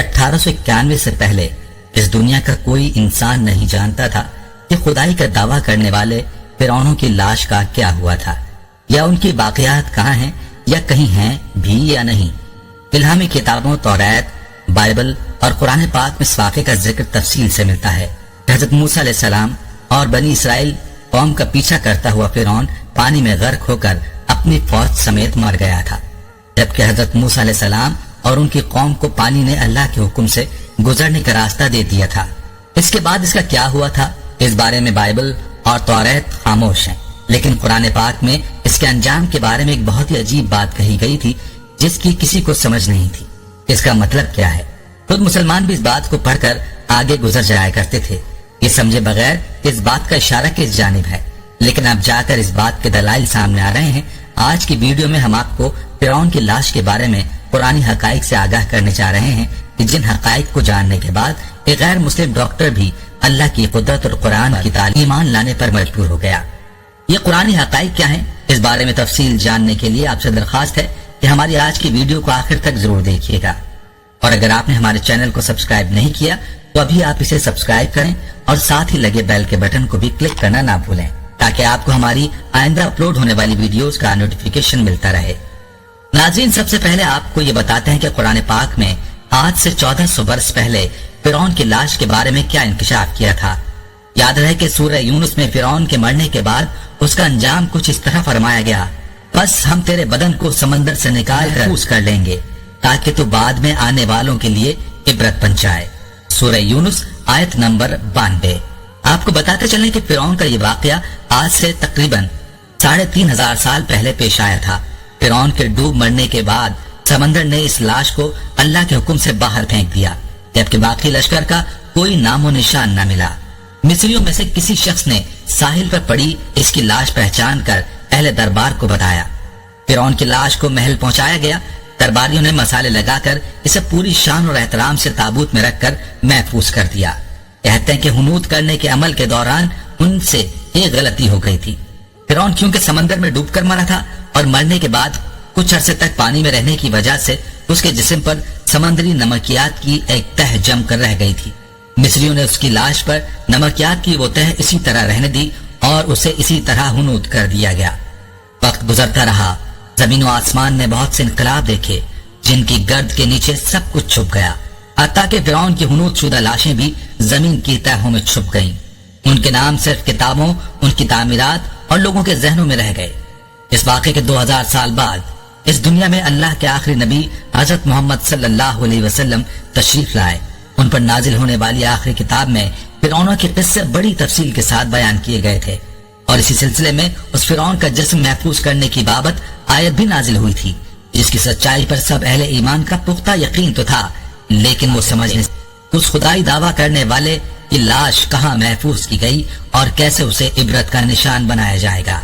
1891 سے پہلے اس دنیا کا کوئی انسان نہیں جانتا تھا کہ خدائی کا دعویٰ کرنے والے فرعونوں کی لاش کا کیا ہوا تھا، یا ان کی باقیات کہاں ہیں، یا کہیں ہیں بھی یا نہیں۔ الہامی کتابوں توریت، بائبل اور قرآن پاک میں اس واقعے کا ذکر تفصیل سے ملتا ہے۔ حضرت موسیٰ علیہ السلام اور بنی اسرائیل قوم کا پیچھا کرتا ہوا فرعون پانی میں غرق ہو کر اپنی فوج سمیت مر گیا تھا، جبکہ حضرت موسیٰ علیہ السلام اور ان کی قوم کو پانی نے اللہ کے حکم سے گزرنے کا راستہ دے دیا تھا۔ اس کے بعد اس کا کیا ہوا تھا، اس بارے میں بائبل اور توریت خاموش ہیں، لیکن قرآن پاک میں اس کے انجام کے بارے میں ایک بہت ہی عجیب بات کہی گئی تھی جس کی کسی کو سمجھ نہیں تھی۔ اس کا مطلب کیا ہے؟ خود مسلمان بھی اس بات کو پڑھ کر آگے گزر جایا کرتے تھے، یہ سمجھے بغیر اس بات کا اشارہ کس جانب ہے، لیکن اب جا کر اس بات کے دلائل سامنے آ رہے ہیں۔ آج کی ویڈیو میں ہم آپ کو فرعون کی لاش کے بارے میں قرآنی حقائق سے آگاہ کرنے جا رہے ہیں کہ جن حقائق کو جاننے کے بعد ایک غیر مسلم ڈاکٹر بھی اللہ کی قدرت اور قرآن کی تعلیم ایمان لانے پر مجبور ہو گیا۔ یہ قرآنی حقائق کیا ہیں، اس بارے میں تفصیل جاننے کے لیے آپ سے درخواست ہے کہ ہماری آج کی ویڈیو کو آخر تک ضرور دیکھیے گا، اور اگر آپ نے ہمارے چینل کو سبسکرائب نہیں کیا تو ابھی آپ اسے سبسکرائب کریں اور ساتھ ہی لگے بیل کے بٹن کو بھی کلک کرنا نہ بھولیں تاکہ آپ کو ہماری آئندہ اپلوڈ ہونے والی ویڈیوز کا نوٹیفیکیشن ملتا رہے۔ ناظرین، سب سے پہلے آپ کو یہ بتاتے ہیں کہ قرآن پاک میں آج سے 1400 برس پہلے فرعون کی لاش کے بارے میں کیا انکشاف کیا تھا۔ یاد رہے کہ سورہ یونس میں فرعون کے مرنے کے بعد اس کا انجام کچھ اس طرح فرمایا گیا، بس ہم تیرے بدن کو سمندر سے نکال کر محفوظ کر لیں گے تاکہ تو بعد میں آنے والوں کے لیے عبرت بن جائے۔ سورہ یونس آیت نمبر 92۔ آپ کو بتاتے چلیں کہ فرعون کا یہ واقعہ آج سے تقریباً 3500 سال پہلے پیش آیا تھا۔ فرعون کے ڈوب مرنے کے بعد سمندر نے اس لاش کو اللہ کے حکم سے باہر پھینک دیا، جبکہ باقی لشکر کا کوئی نام و نشان نہ ملا۔ مصریوں میں سے کسی شخص نے ساحل پر پڑی اس کی لاش پہچان کر اہل دربار کو بتایا۔ فرعون کی لاش کو محل پہنچایا گیا۔ درباریوں نے مسالے لگا کر اسے پوری شان اور احترام سے تابوت میں رکھ کر محفوظ کر دیا۔ کہتے ہیں کہ ہنوت کرنے کے عمل کے دوران ان سے ایک غلطی ہو گئی تھی۔ فرعون کیونکہ سمندر میں ڈوب کر مرا تھا اور مرنے کے بعد کچھ عرصے تک پانی میں رہنے کی وجہ سے اس کے جسم پر سمندری نمکیات کی ایک تہ جم کر رہ گئی تھی۔ مصریوں نے اس کی لاش پر نمکیات کی وہ تہ اسی طرح رہنے دی اور اسے اسی طرح ہنوت کر دیا گیا۔ وقت گزرتا رہا، زمین و آسمان نے بہت سے انقلاب دیکھے جن کی گرد کے نیچے سب کچھ چھپ گیا، حتیٰ کہ فرعون کی ہنوت شدہ لاشیں بھی زمین کی تہوں میں چھپ گئیں۔ ان کے نام صرف کتابوں، ان کی تعمیرات اور لوگوں کے ذہنوں میں رہ گئے۔ اس واقعے کے 2000 سال بعد اس دنیا میں اللہ کے آخری نبی حضرت محمد صلی اللہ علیہ وسلم تشریف لائے۔ ان پر نازل ہونے والی آخری کتاب میں فرعونوں کے قصے بڑی تفصیل کے ساتھ بیان کیے گئے تھے، اور اسی سلسلے میں اس فرعون کا جسم محفوظ کرنے کی بابت آیت بھی نازل ہوئی تھی، جس کی سچائی پر سب اہل ایمان کا پختہ یقین تو تھا، لیکن وہ سمجھ نہیں اس خدائی دعویٰ کرنے والے کی لاش کہاں محفوظ کی گئی اور کیسے اسے عبرت کا نشان بنایا جائے گا۔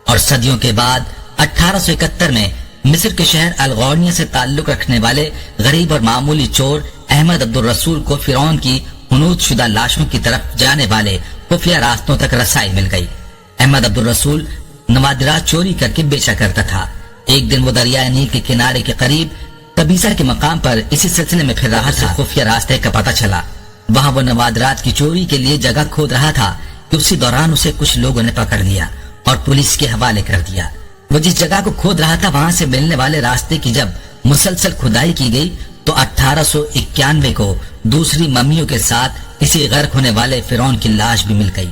اور صدیوں کے بعد 1871 میں مصر کے شہر الغورنیہ سے تعلق رکھنے والے غریب اور معمولی چور احمد عبدالرسول کو فرعون کی ہنوت شدہ لاشوں کی طرف جانے والے خفیہ راستوں تک رسائی مل گئی۔ احمد عبدالرسول نوادرات چوری کر کے بیچا کرتا تھا۔ ایک دن وہ دریائے نیل کے کنارے کے قریب تبیسہ کے مقام پر اسی سلسلے میں پھر رہا تھا۔ خفیہ راستے کا پتہ چلا، وہاں وہ نوادرات کی چوری کے لیے جگہ کھود رہا تھا کہ اسی دوران اسے کچھ لوگوں نے پکڑ لیا اور پولیس کے حوالے کر دیا۔ وہ جس جگہ کو کھود رہا تھا وہاں سے ملنے والے راستے کی جب مسلسل کھدائی کی گئی تو 1891 کو دوسری ممیوں کے ساتھ اسی غرق ہونے والے فرعون کی لاش بھی مل گئی۔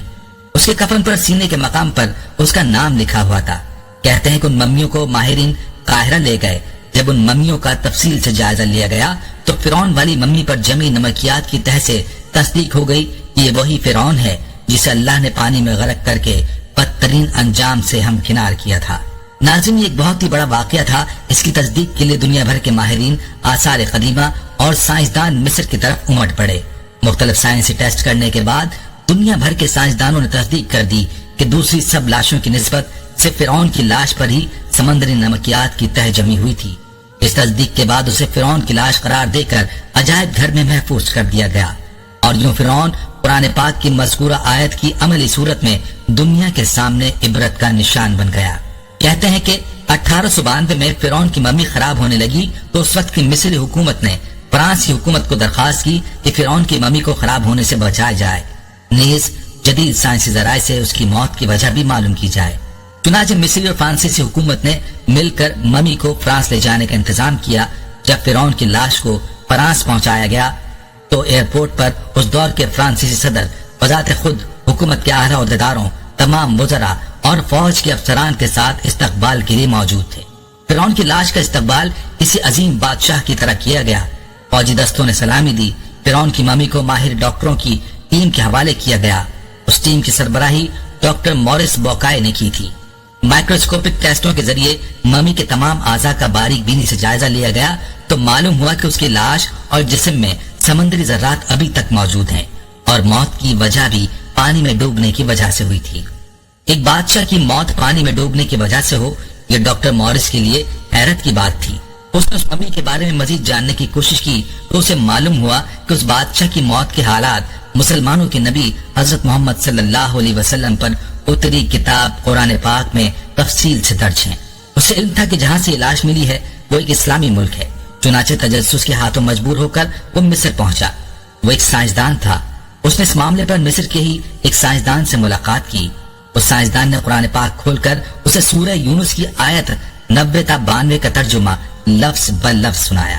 اس کے کفن پر سینے کے مقام پر اس کا نام لکھا ہوا تھا۔ کہتے ہیں کہ ان ممیوں کو ماہرین قاہرہ لے گئے۔ جب ان ممیوں کا تفصیل سے جائزہ لیا گیا تو فرعون والی ممی پر جمی نمکیات کی تہ سے تصدیق ہو گئی کہ یہ وہی فرعون ہے جسے اللہ نے پانی میں غرق کر کے بدترین انجام سے ہمکنار کیا تھا۔ ناظرین، یہ ایک بہت ہی بڑا واقعہ تھا۔ اس کی تصدیق کے لیے دنیا بھر کے ماہرین، آثار قدیمہ اور سائنسدان مصر کی طرف امٹ پڑے۔ مختلف سائنسی ٹیسٹ کرنے کے بعد دنیا بھر کے سائنسدانوں نے تصدیق کر دی کہ دوسری سب لاشوں کی نسبت صرف فرعون کی لاش پر ہی سمندری نمکیات کی تہ جمی ہوئی تھی۔ اس تصدیق کے بعد اسے فرعون کی لاش قرار دے کر عجائب گھر میں محفوظ کر دیا گیا، اور یوں فرعون قرآن پاک کی مذکورہ آیت کی عملی صورت میں دنیا کے سامنے عبرت کا نشان بن گیا۔ کہتے ہیں کہ 1892 میں فرعون کی ممی خراب ہونے لگی تو اس وقت کی مصری حکومت نے فرانس کی حکومت کو درخواست کی کہ فرعون کی ممی کو خراب ہونے سے بچایا جائے، نیز جدید سائنسی ذرائع سے اس کی موت کی وجہ بھی معلوم کی جائے۔ چنانچہ مصری اور فرانسیسی حکومت نے مل کر ممی کو فرانس لے جانے کا انتظام کیا۔ جب فرعون کی لاش کو فرانس پہنچایا گیا تو ایئرپورٹ پر اس دور کے فرانسیسی صدر بذات خود حکومت کے اعلیٰ عہدیداروں، تمام وزراء اور فوج کے افسران کے ساتھ استقبال کے لیے موجود تھے۔ فرعون کی لاش کا استقبال کسی عظیم بادشاہ کی طرح کیا گیا۔ فوجی دستوں نے سلامی دی۔ فرعون کی ممی کو ماہر ڈاکٹروں کی ٹیم کے حوالے کیا گیا۔ اس ٹیم کی سربراہی ڈاکٹر مورس بوکائے نے کی تھی۔ مائکروسکوپک ٹیسٹوں کے ذریعے ممی کے تمام اعضاء کا باریک بینی سے جائزہ لیا گیا تو معلوم ہوا کہ اس کی لاش اور جسم میں سمندری ذرات ابھی تک موجود ہیں اور موت کی وجہ بھی پانی میں ڈوبنے کی وجہ سے ہوئی تھی۔ ایک بادشاہ کی موت پانی میں ڈوبنے کی وجہ سے ہو، یہ ڈاکٹر مورس کے لیے حیرت کی بات تھی۔ اس نے اس ممی کے بارے میں مزید جاننے کی کوشش کی تو اسے معلوم ہوا کہ اس بادشاہ کی موت کے حالات مسلمانوں کے نبی حضرت محمد صلی اللہ علیہ وسلم پر اتری کتاب قرآن پاک میں تفصیل سے درج ہیں۔ اسے علم تھا کہ جہاں سے لاش ملی ہے وہ ایک اسلامی ملک ہے۔ چنانچہ تجسس کے ہاتھوں مجبور ہو کر وہ مصر پہنچا۔ وہ ایک سائنسدان تھا۔ اس نے اس معاملے پر مصر کے ہی ایک سائنسدان سے ملاقات کی۔ اس سائنسدان نے قرآن پاک کھول کر اسے سورہ یونس کی آیت 90 تا 92 کا ترجمہ لفظ بل لفظ سنایا۔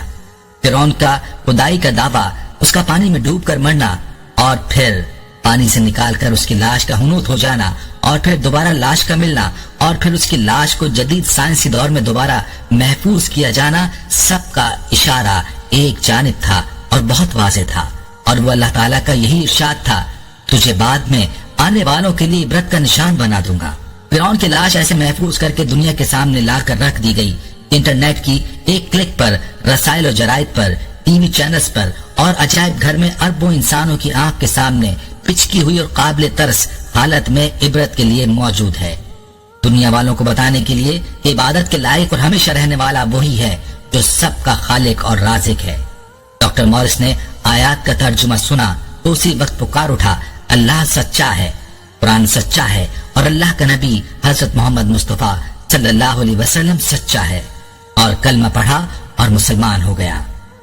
فرعون کا خدائی کا دعویٰ، اس کا پانی میں ڈوب کر مرنا اور پھر پانی سے نکال کر اس کی لاش کا ہنوت ہو جانا اور پھر دوبارہ لاش کا ملنا اور پھر اس کی لاش کو جدید سائنسی دور میں دوبارہ محفوظ کیا جانا، سب کا اشارہ ایک جانب تھا اور بہت واضح تھا، اور وہ اللہ تعالیٰ کا یہی ارشاد تھا، تجھے بعد میں آنے والوں کے لیے عبرت کا نشان بنا دوں گا۔ فرعون کی لاش ایسے محفوظ کر کے دنیا کے سامنے لا کر رکھ دی گئی۔ انٹرنیٹ کی ایک کلک پر، رسائل و جرائد پر، ٹی وی چینلز پر اور عجائب گھر میں اربوں انسانوں کی آنکھ کے سامنے پچکی ہوئی اور قابل ترس حالت میں عبرت کے لیے موجود ہے، دنیا والوں کو بتانے کے لیے کہ عبادت کے لائق اور ہمیشہ رہنے والا وہی ہے جو سب کا خالق اور رازق ہے۔ ڈاکٹر مورس نے آیات کا ترجمہ سنا تو اسی وقت پکار اٹھا، اللہ سچا ہے، قرآن سچا ہے اور اللہ کا نبی حضرت محمد مصطفیٰ صلی اللہ علیہ وسلم سچا ہے، اور کلمہ پڑھا اور مسلمان ہو گیا۔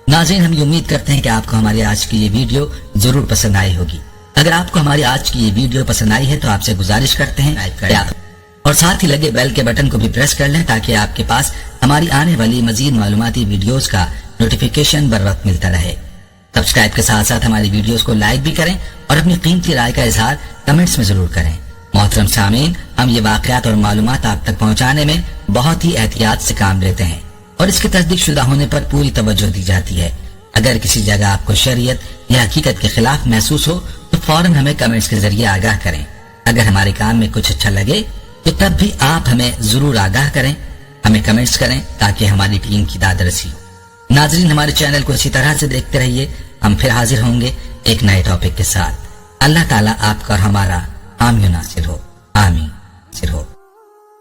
ناظرین، ہم یہ امید کرتے ہیں کہ آپ کو ہماری آج کی یہ ویڈیو ضرور پسند آئی ہوگی۔ اگر آپ کو ہماری آج کی یہ ویڈیو پسند آئی ہے تو آپ سے گزارش کرتے ہیں لائک کریں اور ساتھ ہی لگے بیل کے بٹن کو بھی پریس کر لیں تاکہ آپ کے پاس ہماری آنے والی مزید معلوماتی ویڈیوز کا نوٹیفیکیشن بر وقت ملتا رہے۔ سبسکرائب کے ساتھ ساتھ ہماری ویڈیوز کو لائک بھی کریں اور اپنی قیمتی رائے کا اظہار کمنٹس میں ضرور کریں۔ محترم سامعین، ہم یہ واقعات اور معلومات آپ تک پہنچانے میں بہت ہی احتیاط سے کام لیتے ہیں اور اس کے تصدیق شدہ ہونے پر پوری توجہ دی جاتی ہے۔ اگر کسی جگہ آپ کو شریعت یا حقیقت کے خلاف محسوس ہو تو فوراً ہمیں کمنٹس کے ذریعے آگاہ کریں۔ اگر ہمارے کام میں کچھ اچھا لگے تو تب بھی آپ ہمیں ضرور آگاہ کریں، ہمیں کمنٹس کریں تاکہ ہماری ٹیم کی داد رسی ہو۔ ناظرین، ہمارے چینل کو اسی طرح سے دیکھتے رہیے۔ ہم پھر حاضر ہوں گے ایک نئے ٹاپک کے ساتھ۔ اللہ تعالیٰ آپ کا اور ہمارا حامی و ناصر ہو، آمین۔